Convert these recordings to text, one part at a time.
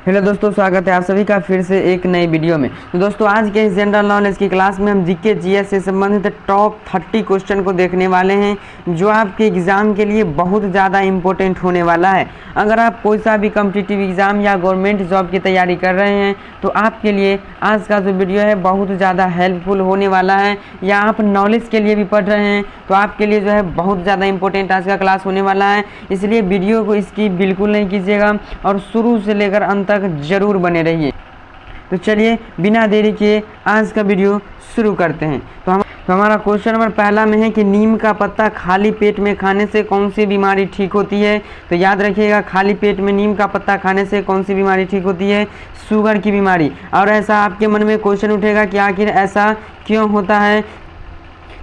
Hello दोस्तों, स्वागत है आप सभी का फिर से एक नई वीडियो में। तो दोस्तों, आज के इस जनरल नॉलेज की क्लास में हम जीके जीएस से संबंधित टॉप 30 क्वेश्चन को देखने वाले हैं जो आपके एग्ज़ाम के लिए बहुत ज़्यादा इम्पोर्टेंट होने वाला है। अगर आप कोई सा भी कॉम्पिटिटिव एग्ज़ाम या गवर्नमेंट जॉब की तैयारी कर रहे हैं तो आपके लिए आज का जो वीडियो है बहुत ज़्यादा हेल्पफुल होने वाला है, या आप नॉलेज के लिए भी पढ़ रहे हैं तो आपके लिए जो है बहुत ज़्यादा इंपॉर्टेंट आज का क्लास होने वाला है। इसलिए वीडियो को स्किप बिल्कुल नहीं कीजिएगा और शुरू से लेकर अंत तक जरूर बने रहिए। तो चलिए बिना देरी किए आज का वीडियो शुरू करते हैं। तो हमारा क्वेश्चन नंबर पहला में है कि नीम का पत्ता खाली पेट में खाने से कौन सी बीमारी ठीक होती है। तो याद रखिएगा, खाली पेट में नीम का पत्ता खाने से कौन सी बीमारी ठीक होती है? शुगर की बीमारी। और ऐसा आपके मन में क्वेश्चन उठेगा कि आखिर ऐसा क्यों होता है।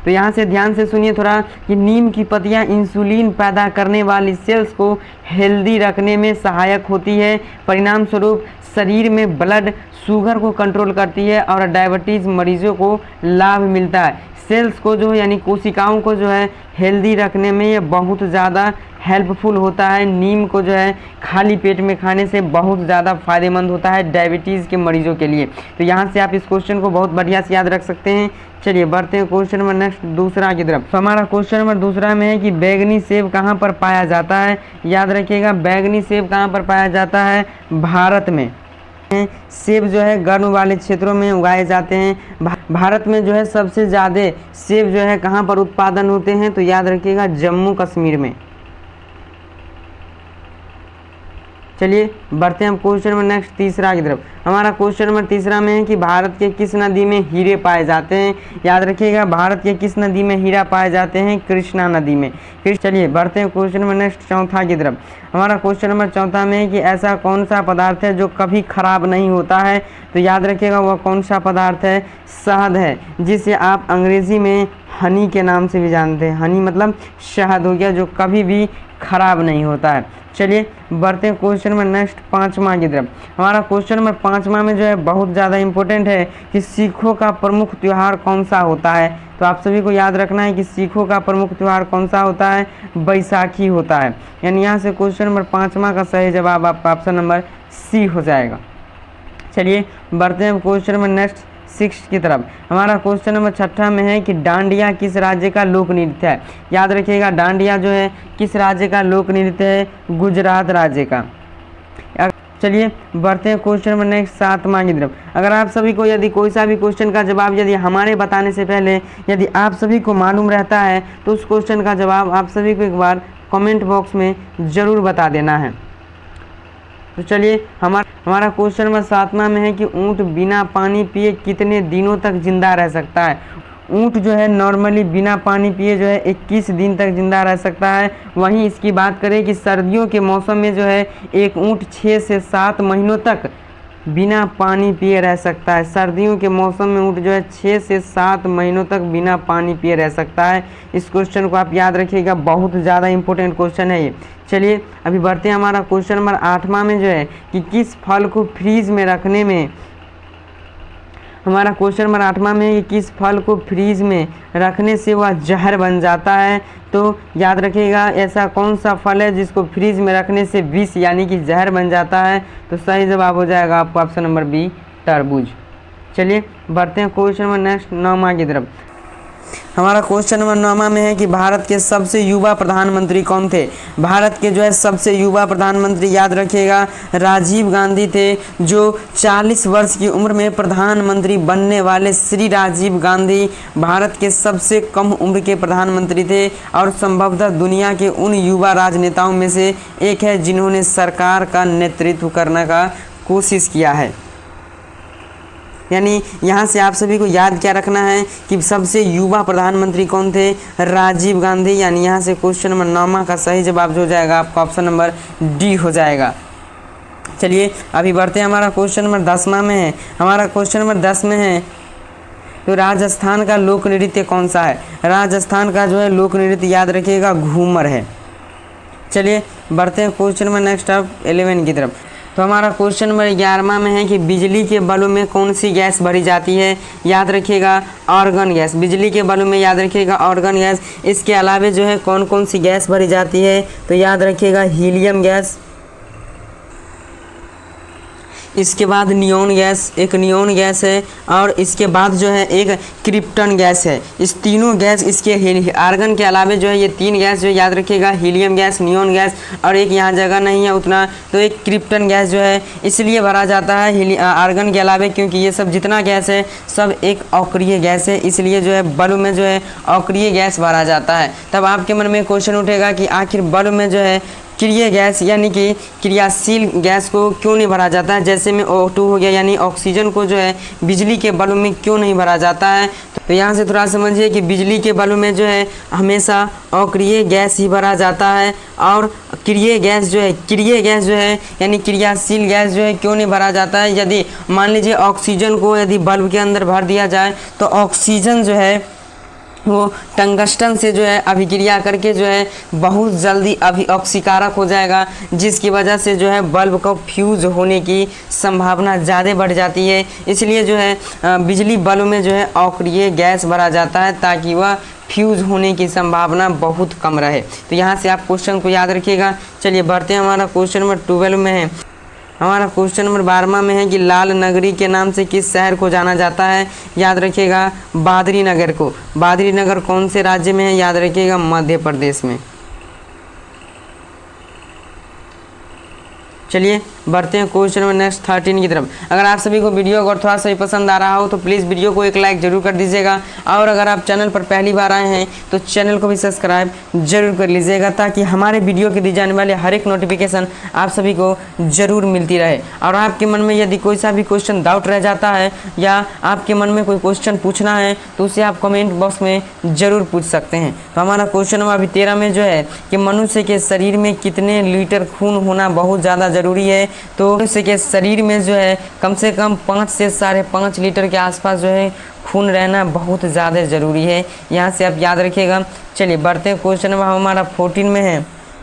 तो यहाँ से ध्यान से सुनिए थोड़ा कि नीम की पत्तियाँ इंसुलिन पैदा करने वाली सेल्स को हेल्दी रखने में सहायक होती है। परिणाम स्वरूप शरीर में ब्लड शुगर को कंट्रोल करती है और डायबिटीज़ मरीजों को लाभ मिलता है। सेल्स को जो है यानी कोशिकाओं को जो है हेल्दी रखने में ये बहुत ज़्यादा हेल्पफुल होता है। नीम को जो है खाली पेट में खाने से बहुत ज़्यादा फायदेमंद होता है डायबिटीज़ के मरीजों के लिए। तो यहाँ से आप इस क्वेश्चन को बहुत बढ़िया से याद रख सकते हैं। चलिए बढ़ते हैं क्वेश्चन नंबर नेक्स्ट दूसरा की तरफ। तो हमारा क्वेश्चन नंबर दूसरा में है कि बैगनी सेब कहाँ पर पाया जाता है। याद रखिएगा, बैगनी सेब कहाँ पर पाया जाता है? भारत में। सेब जो है गर्म वाले क्षेत्रों में उगाए जाते हैं। भारत में जो है सबसे ज़्यादा सेब जो है कहाँ पर उत्पादन होते हैं? तो याद रखिएगा, जम्मू कश्मीर में। चलिए बढ़ते हैं हम क्वेश्चन नंबर नेक्स्ट तीसरा की तरफ। हमारा क्वेश्चन नंबर तीसरा में है कि भारत के किस नदी में हीरे पाए जाते हैं। याद रखिएगा, भारत के किस नदी में हीरा पाए जाते हैं? कृष्णा नदी में। फिर चलिए बढ़ते हैं क्वेश्चन नंबर नेक्स्ट चौथा की तरफ। हमारा क्वेश्चन नंबर चौथा में है कि ऐसा कौन सा पदार्थ है जो कभी खराब नहीं होता है। तो याद रखिएगा, वह कौन सा पदार्थ है? शहद है, जिसे आप अंग्रेजी में हनी के नाम से भी जानते हैं। हनी मतलब शहद हो गया, जो कभी भी खराब नहीं होता है। चलिए बढ़ते हैं क्वेश्चन नंबर नेक्स्ट पाँचवा की तरफ। हमारा क्वेश्चन नंबर पाँचवा में जो है बहुत ज़्यादा इंपॉर्टेंट है कि सिखों का प्रमुख त्यौहार कौन सा होता है। तो आप सभी को याद रखना है कि सिखों का प्रमुख त्यौहार कौन सा होता है? बैसाखी होता है। यानी यहाँ से क्वेश्चन नंबर पाँचवा का सही जवाब आपका ऑप्शन नंबर सी हो जाएगा। चलिए बढ़ते हैं क्वेश्चन नंबर नेक्स्ट 6 की तरफ। हमारा क्वेश्चन नंबर छठा में है कि डांडिया किस राज्य का लोक नृत्य है। याद रखिएगा, डांडिया जो है किस राज्य का लोक नृत्य है? गुजरात राज्य का। चलिए बढ़ते हैं क्वेश्चन नंबर नेक्स्ट 7वां की तरफ। अगर आप सभी को यदि कोई सा भी क्वेश्चन का जवाब यदि हमारे बताने से पहले यदि आप सभी को मालूम रहता है तो उस क्वेश्चन का जवाब आप सभी को एक बार कमेंट बॉक्स में ज़रूर बता देना है। तो चलिए हमारा क्वेश्चन नंबर 7वां में है कि ऊँट बिना पानी पिए कितने दिनों तक जिंदा रह सकता है। ऊँट जो है नॉर्मली बिना पानी पिए जो है 21 दिन तक जिंदा रह सकता है। वहीं इसकी बात करें कि सर्दियों के मौसम में जो है एक ऊँट 6 से 7 महीनों तक बिना पानी पिए रह सकता है। सर्दियों के मौसम में ऊँट जो है 6 से 7 महीनों तक बिना पानी पिए रह सकता है। इस क्वेश्चन को आप याद रखिएगा, बहुत ज़्यादा इंपॉर्टेंट क्वेश्चन है ये। चलिए अभी बढ़ते हैं हमारा क्वेश्चन नंबर 8वां में जो है कि किस फल को फ्रीज में रखने में। हमारा क्वेश्चन नंबर 8वां में है कि किस फल को फ्रीज में रखने से वह जहर बन जाता है। तो याद रखिएगा, ऐसा कौन सा फल है जिसको फ्रीज में रखने से विष यानी कि जहर बन जाता है? तो सही जवाब हो जाएगा आपका ऑप्शन नंबर बी, तरबूज। चलिए बढ़ते हैं क्वेश्चन नंबर नेक्स्ट 9वां की तरफ। हमारा क्वेश्चन नंबर 9वां में है कि भारत के सबसे युवा प्रधानमंत्री कौन थे। भारत के जो है सबसे युवा प्रधानमंत्री याद रखिएगा राजीव गांधी थे, जो 40 वर्ष की उम्र में प्रधानमंत्री बनने वाले श्री राजीव गांधी भारत के सबसे कम उम्र के प्रधानमंत्री थे और संभवतः दुनिया के उन युवा राजनेताओं में से एक है जिन्होंने सरकार का नेतृत्व करने का कोशिश किया है। यानी यहाँ से आप सभी को याद क्या रखना है कि सबसे युवा प्रधानमंत्री कौन थे? राजीव गांधी। यानी यहाँ से क्वेश्चन नंबर 9वां का सही जवाब जो हो जाएगा आपका ऑप्शन नंबर डी हो जाएगा। चलिए अभी बढ़ते हैं, हमारा क्वेश्चन नंबर 10वां में है। हमारा क्वेश्चन नंबर 10 में है तो राजस्थान का लोक नृत्य कौन सा है। राजस्थान का जो है लोक नृत्य याद रखिएगा घूमर है। चलिए बढ़ते हैं क्वेश्चन नंबर नेक्स्ट आप 11 की तरफ। तो हमारा क्वेश्चन नंबर 11वां में है कि बिजली के बल्ब में कौन सी गैस भरी जाती है। याद रखिएगा आर्गन गैस। बिजली के बल्ब में याद रखिएगा आर्गन गैस। इसके अलावा जो है कौन कौन सी गैस भरी जाती है? तो याद रखिएगा हीलियम गैस, इसके बाद नियोन गैस, एक नियोन गैस है, और इसके बाद जो है एक क्रिप्टन गैस है। इस तीनों गैस इसके आर्गन के अलावा जो है ये 3 गैस जो याद रखिएगा, हीलियम गैस, नियोन गैस, और एक यहाँ जगह नहीं है उतना, तो एक क्रिप्टन गैस जो है इसलिए भरा जाता है आर्गन के अलावा, क्योंकि ये सब जितना गैस है सब एक अक्रिय गैस है, इसलिए जो है बल्ब में जो है अक्रिय गैस भरा जाता है। तब आपके मन में क्वेश्चन उठेगा कि आखिर बल्ब में जो है क्रिय गैस यानी कि क्रियाशील गैस को क्यों नहीं भरा जाता है, जैसे में O2 हो गया, यानी ऑक्सीजन को जो है बिजली के बल्ब में क्यों नहीं भरा जाता है। तो यहाँ से थोड़ा समझिए कि बिजली के बल्ब में जो है हमेशा अक्रिय गैस ही भरा जाता है, और क्रिय गैस जो है यानी क्रियाशील गैस जो है क्यों नहीं भरा जाता है। यदि मान लीजिए ऑक्सीजन को यदि बल्ब के अंदर भर दिया जाए तो ऑक्सीजन जो है वो टंगस्टन से जो है अभिक्रिया करके जो है बहुत जल्दी ऑक्सीकारक हो जाएगा, जिसकी वजह से जो है बल्ब को फ्यूज होने की संभावना ज़्यादा बढ़ जाती है। इसलिए जो है बिजली बल्ब में जो है अक्रिय गैस भरा जाता है ताकि वह फ्यूज होने की संभावना बहुत कम रहे। तो यहाँ से आप क्वेश्चन को याद रखिएगा। चलिए बढ़ते हैं, हमारा क्वेश्चन नंबर 12 में है। हमारा क्वेश्चन नंबर 12वां में है कि लाल नगरी के नाम से किस शहर को जाना जाता है। याद रखिएगा बादरी नगर को। बादरी नगर कौन से राज्य में है, याद रखिएगा मध्य प्रदेश में। चलिए बढ़ते हैं क्वेश्चन नंबर नेक्स्ट 13 की तरफ। अगर आप सभी को वीडियो अगर थोड़ा सा भी पसंद आ रहा हो तो प्लीज़ वीडियो को एक लाइक जरूर कर दीजिएगा, और अगर आप चैनल पर पहली बार आए हैं तो चैनल को भी सब्सक्राइब जरूर कर लीजिएगा, ताकि हमारे वीडियो के दी जाने वाले हर एक नोटिफिकेशन आप सभी को जरूर मिलती रहे। और आपके मन में यदि कोई सा भी क्वेश्चन डाउट रह जाता है या आपके मन में कोई क्वेश्चन पूछना है तो उसे आप कमेंट बॉक्स में ज़रूर पूछ सकते हैं। तो हमारा क्वेश्चन नंबर अभी 13 में जो है कि मनुष्य के शरीर में कितने लीटर खून होना बहुत ज़्यादा ज़रूरी है। तो मनुष्य के शरीर में जो है कम से कम 5 से 5.5 लीटर के आसपास जो है खून रहना बहुत ज़्यादा ज़रूरी है। यहाँ से आप याद रखिएगा। चलिए बढ़ते हैं, क्वेश्चन नंबर हमारा 14 में है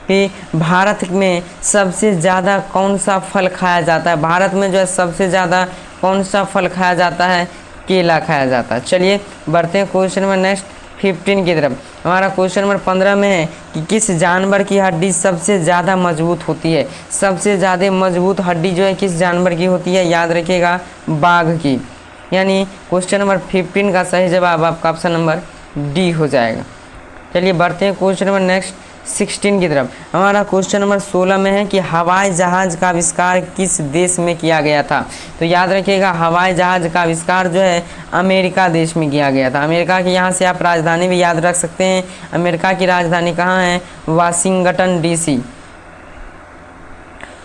कि भारत में सबसे ज़्यादा कौन सा फल खाया जाता है। भारत में जो है सबसे ज़्यादा कौन सा फल खाया जाता है, केला खाया जाता है। चलिए बढ़ते हैं क्वेश्चन नंबर नेक्स्ट 15 की तरफ। हमारा क्वेश्चन नंबर 15 में है कि किस जानवर की हड्डी सबसे ज़्यादा मजबूत होती है। सबसे ज़्यादा मजबूत हड्डी जो है किस जानवर की होती है, याद रखिएगा बाघ की। यानी क्वेश्चन नंबर 15 का सही जवाब आपका ऑप्शन नंबर डी हो जाएगा। चलिए बढ़ते हैं क्वेश्चन नंबर नेक्स्ट 16 की तरफ। हमारा क्वेश्चन नंबर 16 में है कि हवाई जहाज़ का आविष्कार किस देश में किया गया था। तो याद रखिएगा हवाई जहाज़ का आविष्कार जो है अमेरिका देश में किया गया था। अमेरिका की यहाँ से आप राजधानी भी याद रख सकते हैं। अमेरिका की राजधानी कहाँ है, वाशिंगटन डीसी।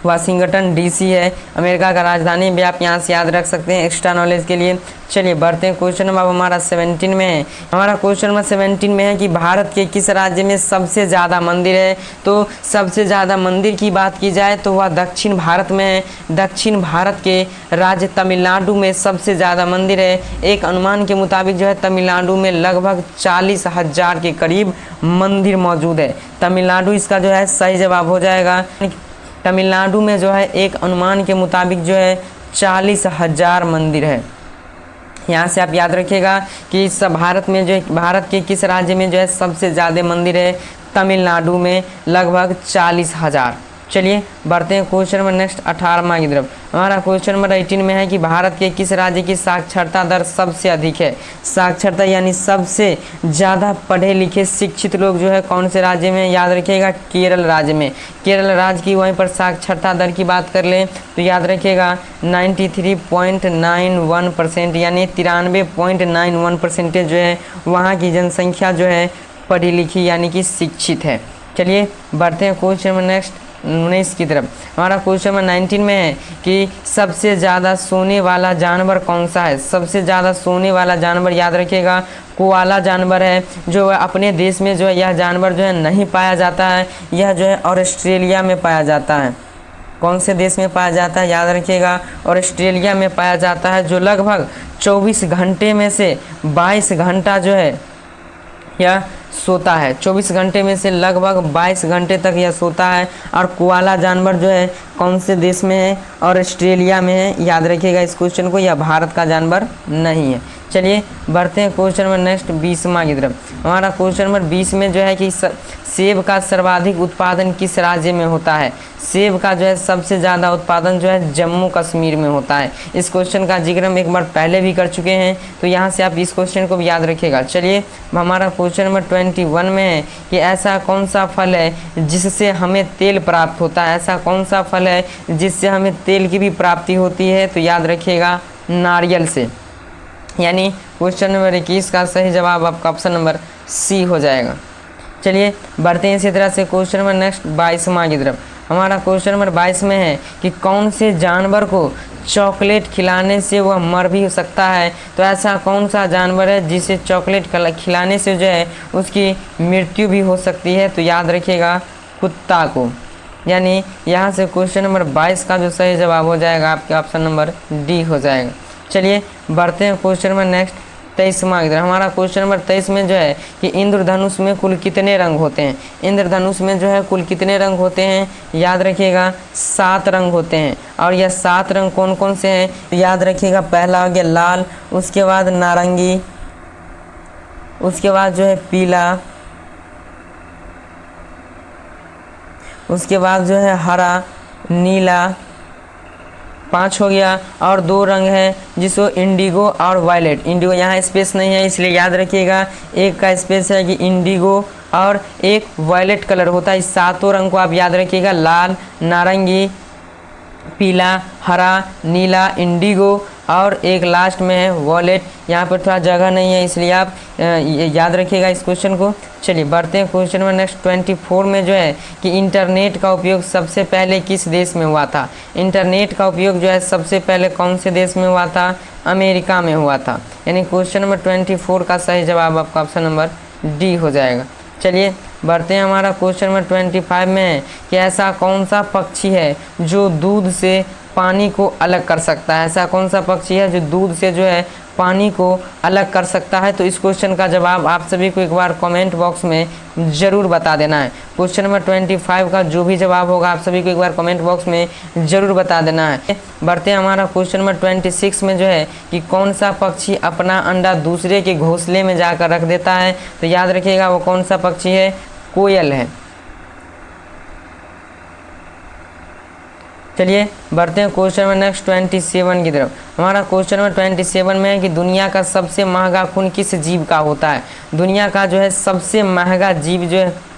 वाशिंगटन डीसी है अमेरिका का राजधानी, भी आप यहाँ से याद रख सकते हैं एक्स्ट्रा नॉलेज के लिए। चलिए बढ़ते हैं, क्वेश्चन नंबर हमारा 17 में है। हमारा क्वेश्चन नंबर 17 में है कि भारत के किस राज्य में सबसे ज़्यादा मंदिर है। तो सबसे ज़्यादा मंदिर की बात की जाए तो वह दक्षिण भारत में है। दक्षिण भारत के राज्य तमिलनाडु में सबसे ज़्यादा मंदिर है। एक अनुमान के मुताबिक जो है तमिलनाडु में लगभग 40,000 के करीब मंदिर मौजूद है। तमिलनाडु इसका जो है सही जवाब हो जाएगा। तमिलनाडु में जो है एक अनुमान के मुताबिक जो है 40,000 मंदिर है। यहाँ से आप याद रखिएगा कि सब भारत में जो भारत के किस राज्य में जो है सबसे ज़्यादा मंदिर है, तमिलनाडु में लगभग 40,000। चलिए बढ़ते हैं क्वेश्चन नंबर नेक्स्ट 18वां की तरफ। हमारा क्वेश्चन नंबर 18 में है कि भारत के किस राज्य की साक्षरता दर सबसे अधिक है। साक्षरता यानी सबसे ज़्यादा पढ़े लिखे शिक्षित लोग जो है कौन से राज्य में, याद रखिएगा केरल राज्य में। केरल राज्य की वहीं पर साक्षरता दर की बात कर लें तो याद रखिएगा 93.91% यानी 93.91% जो है वहाँ की जनसंख्या जो है पढ़ी लिखी यानी कि शिक्षित है। चलिए बढ़ते हैं क्वेश्चन नंबर नेक्स्ट 19 की तरफ। हमारा क्वेश्चन नंबर 19 में है कि सबसे ज़्यादा सोने वाला जानवर कौन सा है। सबसे ज़्यादा सोने वाला जानवर याद रखिएगा कोआला जानवर है, जो अपने देश में जो है यह जानवर जो है नहीं पाया जाता है। यह जो है ऑस्ट्रेलिया में पाया जाता है। कौन से देश में पाया जाता है, याद रखिएगा ऑस्ट्रेलिया में पाया जाता है, जो लगभग 24 घंटे में से 22 घंटा जो है यह सोता है। 24 घंटे में से लगभग 22 घंटे तक यह सोता है। और कोआला जानवर जो है कौन से देश में है, और ऑस्ट्रेलिया में है। याद रखिएगा इस क्वेश्चन को, यह भारत का जानवर नहीं है। चलिए बढ़ते हैं क्वेश्चन नंबर नेक्स्ट 20वां की तरफ। हमारा क्वेश्चन नंबर 20 में जो है कि सेब का सर्वाधिक उत्पादन किस राज्य में होता है? सेब का जो है सबसे ज़्यादा उत्पादन जो है जम्मू कश्मीर में होता है। इस क्वेश्चन का जिक्र हम एक बार पहले भी कर चुके हैं, तो यहाँ से आप इस क्वेश्चन को भी याद रखिएगा। चलिए हमारा क्वेश्चन नंबर 21 में है कि ऐसा कौन सा फल है जिससे हमें तेल प्राप्त होता है? ऐसा कौन सा फल है जिससे हमें तेल की भी प्राप्ति होती है? तो याद रखिएगा नारियल से। यानी क्वेश्चन नंबर 21 का सही जवाब आपका ऑप्शन नंबर सी हो जाएगा। चलिए बढ़ते हैं इसी तरह से क्वेश्चन नंबर नेक्स्ट 22वां की तरफ। हमारा क्वेश्चन नंबर 22 में है कि कौन से जानवर को चॉकलेट खिलाने से वह मर भी सकता है? तो ऐसा कौन सा जानवर है जिसे चॉकलेट खिलाने से जो है उसकी मृत्यु भी हो सकती है? तो याद रखिएगा कुत्ता को। यानी यहाँ से क्वेश्चन नंबर 22 का जो सही जवाब हो जाएगा आपके ऑप्शन नंबर डी हो जाएगा। चलिए बढ़ते हैं क्वेश्चन नंबर नेक्स्ट 23वां की तरफ। हमारा क्वेश्चन नंबर 23 में जो है कि इंद्रधनुष में कुल कितने रंग होते हैं? इंद्रधनुष में जो है कुल कितने रंग होते हैं? याद रखिएगा 7 रंग होते हैं। और यह 7 रंग कौन कौन से हैं? तो याद रखिएगा पहला हो गया लाल, उसके बाद नारंगी, उसके बाद जो है पीला, उसके बाद जो है हरा, नीला, 5 हो गया। और 2 रंग है जिसको इंडिगो और वायलेट। इंडिगो यहाँ स्पेस नहीं है इसलिए याद रखिएगा एक का स्पेस है कि इंडिगो और एक वायलेट कलर होता है। इस 7 रंग को आप याद रखिएगा लाल, नारंगी, पीला, हरा, नीला, इंडिगो और एक लास्ट में है वॉलेट। यहाँ पर थोड़ा जगह नहीं है इसलिए आप याद रखिएगा इस क्वेश्चन को। चलिए बढ़ते हैं क्वेश्चन नंबर नेक्स्ट 24 में जो है कि इंटरनेट का उपयोग सबसे पहले किस देश में हुआ था? इंटरनेट का उपयोग जो है सबसे पहले कौन से देश में हुआ था? अमेरिका में हुआ था। यानी क्वेश्चन नंबर 24 का सही जवाब आपका ऑप्शन नंबर डी हो जाएगा। चलिए बढ़ते हैं हमारा क्वेश्चन नंबर 25 में है कि ऐसा कौन सा पक्षी है जो दूध से पानी को अलग कर सकता है? ऐसा कौन सा पक्षी है जो दूध से जो है पानी को अलग कर सकता है? तो इस क्वेश्चन का जवाब आप सभी को एक बार कमेंट बॉक्स में ज़रूर बता देना है। क्वेश्चन नंबर 25 का जो भी जवाब होगा आप सभी को एक बार कमेंट बॉक्स में ज़रूर बता देना है। बढ़ते हैं हमारा क्वेश्चन नंबर 26 में जो है कि कौन सा पक्षी अपना अंडा दूसरे के घोंसले में जाकर रख देता है? तो याद रखिएगा वो कौन सा पक्षी है? कोयल है। चलिए बढ़ते हैं क्वेश्चन नंबर नेक्स्ट 27 की तरफ। हमारा क्वेश्चन नंबर 27 में है कि दुनिया का सबसे महंगा खून किस जीव का होता है? दुनिया का जो है सबसे महंगा जीव जो है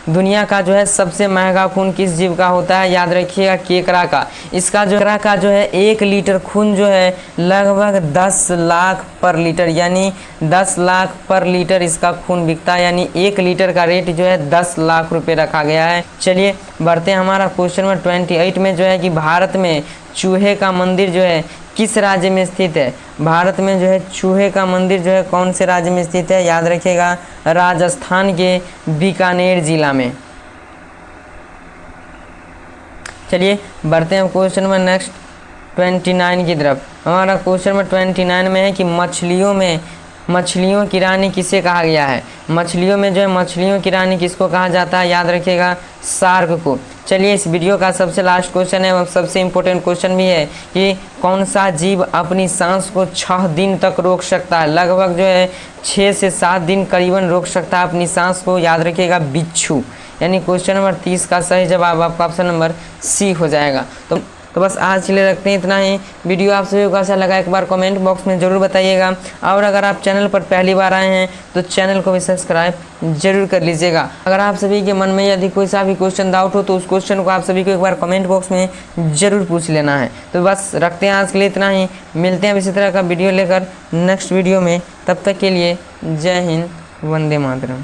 दुनिया का जो है सबसे महंगा खून किस जीव का होता है? याद रखिएगा केकड़ा का। इसका जो केकड़ा का जो है 1 लीटर खून जो है लगभग 10 लाख पर लीटर, यानी 10 लाख पर लीटर इसका खून बिकता है। यानी 1 लीटर का रेट जो है 10 लाख रुपए रखा गया है। चलिए बढ़ते हैं हमारा क्वेश्चन नंबर 28 में जो है कि भारत में चूहे का मंदिर जो है किस राज्य में स्थित है? भारत में जो है चूहे का मंदिर जो है कौन से राज्य में स्थित है? याद रखिएगा राजस्थान के बीकानेर जिला में। चलिए बढ़ते हैं क्वेश्चन नंबर नेक्स्ट 29 की तरफ। हमारा क्वेश्चन नंबर 29 में है कि मछलियों की रानी किसे कहा गया है? मछलियों में जो है मछलियों की रानी किसको कहा जाता है? याद रखिएगा शार्क को। चलिए इस वीडियो का सबसे लास्ट क्वेश्चन है और सबसे इम्पोर्टेंट क्वेश्चन भी है कि कौन सा जीव अपनी सांस को 6 दिन तक रोक सकता है? लगभग जो है 6 से 7 दिन करीबन रोक सकता है अपनी सांस को। याद रखिएगा बिच्छू। यानी क्वेश्चन नंबर 30 का सही जवाब आपका ऑप्शन नंबर सी हो जाएगा। तो बस आज के लिए रखते हैं इतना ही। वीडियो आप सभी को कैसा लगा एक बार कमेंट बॉक्स में ज़रूर बताइएगा। और अगर आप चैनल पर पहली बार आए हैं तो चैनल को भी सब्सक्राइब जरूर कर लीजिएगा। अगर आप सभी के मन में यदि कोई सा भी क्वेश्चन डाउट हो तो उस क्वेश्चन को आप सभी को एक बार कमेंट बॉक्स में ज़रूर पूछ लेना है। तो बस रखते हैं आज के लिए इतना ही। मिलते हैं इसी तरह का वीडियो लेकर नेक्स्ट वीडियो में। तब तक के लिए जय हिंद, वंदे मातरम।